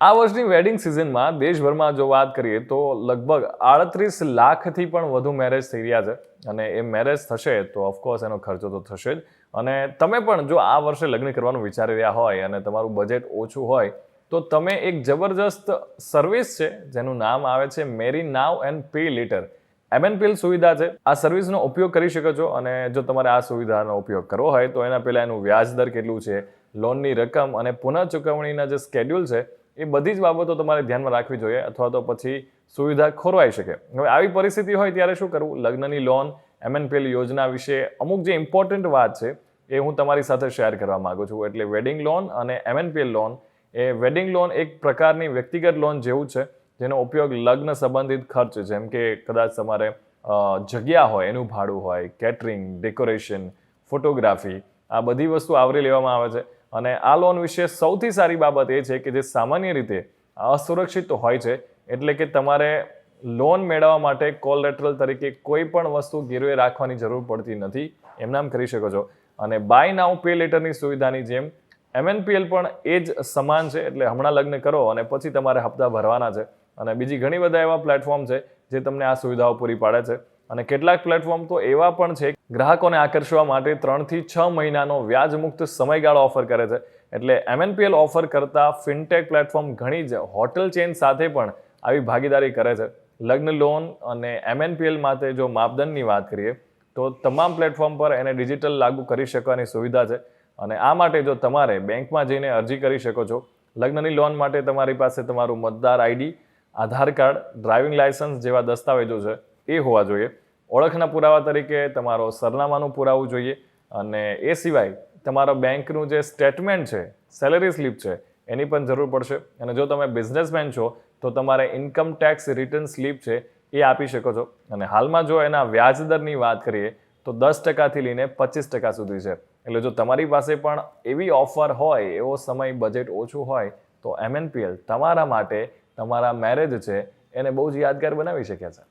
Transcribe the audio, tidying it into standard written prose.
આ વર્ષની વેડિંગ સિઝનમાં દેશભરમાં જો વાત કરીએ તો લગભગ 38 લાખથી પણ વધુ મેરેજ થઈ રહ્યા છે. અને એ મેરેજ થશે તો ઓફકોર્સ એનો ખર્ચો તો થશે જ. અને તમે પણ જો આ વર્ષે લગ્ન કરવાનું વિચારી રહ્યા હોય અને તમારું બજેટ ઓછું હોય તો તમે એક જબરજસ્ત સર્વિસ છે જેનું નામ આવે છે marry now and pay later. MNPL સુવિધા છે. આ સર્વિસનો ઉપયોગ કરી શકો છો. અને જો તમારે આ સુવિધાનો ઉપયોગ કરવો હોય તો એના પહેલાં એનું વ્યાજ દર કેટલું છે, લોનની રકમ અને પુનઃ ચૂકવણીના જે સ્કેડ્યુલ છે એ બધી જ બાબતો તમારે ધ્યાનમાં રાખવી જોઈએ, અથવા તો પછી સુવિધા ખોરવાઈ શકે. હવે આવી પરિસ્થિતિ હોય ત્યારે શું કરવું? લગ્નની લોન, MNPL યોજના વિશે અમુક જે ઇમ્પોર્ટન્ટ વાત છે એ હું તમારી સાથે શેર કરવા માંગુ છું. એટલે વેડિંગ લોન અને MNPL લોન એ વેડિંગ લોન એક પ્રકારની વ્યક્તિગત લોન જેવું છે જેનો ઉપયોગ લગ્ન સંબંધિત ખર્ચ, જેમ કે કદાચ તમારે જગ્યા હોય એનું ભાડું હોય, કેટરિંગ, ડેકોરેશન, ફોટોગ્રાફી, આ બધી વસ્તુ આવરી લેવામાં આવે છે. અને આ લોન વિશે સૌથી સારી બાબત એ છે કે જે સામાન્ય રીતે અસુરક્ષિત હોય છે. એટલે કે તમારે લોન મેળવવા માટે કોલેટરલ તરીકે કોઈ પણ વસ્તુ ગીરવે રાખવાની જરૂર પડતી નથી, એમનામ કરી શકો છો. અને બાય નાવ પે લેટરની સુવિધાની જેમ MNPL પણ એ જ સમાન છે. એટલે હમણાં લગ્ન કરો અને પછી તમારે હપ્તા ભરવાના છે. અને બીજી ઘણી બધા એવા પ્લેટફોર્મ છે જે તમને આ સુવિધાઓ પૂરી પાડે છે. અને કેટલાક પ્લેટફોર્મ તો એવા પણ છે ગ્રાહકોને આકર્ષવા માટે 3 થી 6 મહિનાનો વ્યાજમુક્ત સમયગાળો ઓફર કરે છે. એટલે MNPL ઓફર કરતા ફિનટેક પ્લેટફોર્મ ઘણી જ હોટલ ચેન સાથે પણ આવી ભાગીદારી કરે છે. લગ્ન લોન અને MNPL માટે જો માપદંડની વાત કરીએ તો તમામ પ્લેટફોર્મ પર એને ડિજિટલ લાગુ કરી શકવાની સુવિધા છે. અને આ માટે જો તમારે બેંકમાં જઈને અરજી કરી શકો છો. લગ્નની લોન માટે તમારી પાસે તમારું મતદાર ID, આધાર કાર્ડ, ડ્રાઇવિંગ લાયસન્સ જેવા દસ્તાવેજો છે એ હોવા જોઈએ. ઓળખના પુરાવા તરીકે તમારો સરનામાનું પુરાવું જોઈએ. અને એ સિવાય તમારા બેંકનું જે સ્ટેટમેન્ટ છે, સેલરી સ્લિપ છે, એની પણ જરૂર પડશે. અને જો તમે બિઝનેસમેન છો તો તમારે ઇન્કમ ટેક્સ રિટર્ન સ્લિપ છે એ આપી શકો છો. અને હાલમાં જો એના વ્યાજદરની વાત કરીએ તો 10%થી લઈને 25% સુધી છે. એટલે જો તમારી પાસે પણ એવી ઓફર હોય, એવો સમય, બજેટ ઓછું હોય તો MNPL તમારા માટે તમારા મેરેજ છે એને બહુ જ યાદગાર બનાવી શકે છે.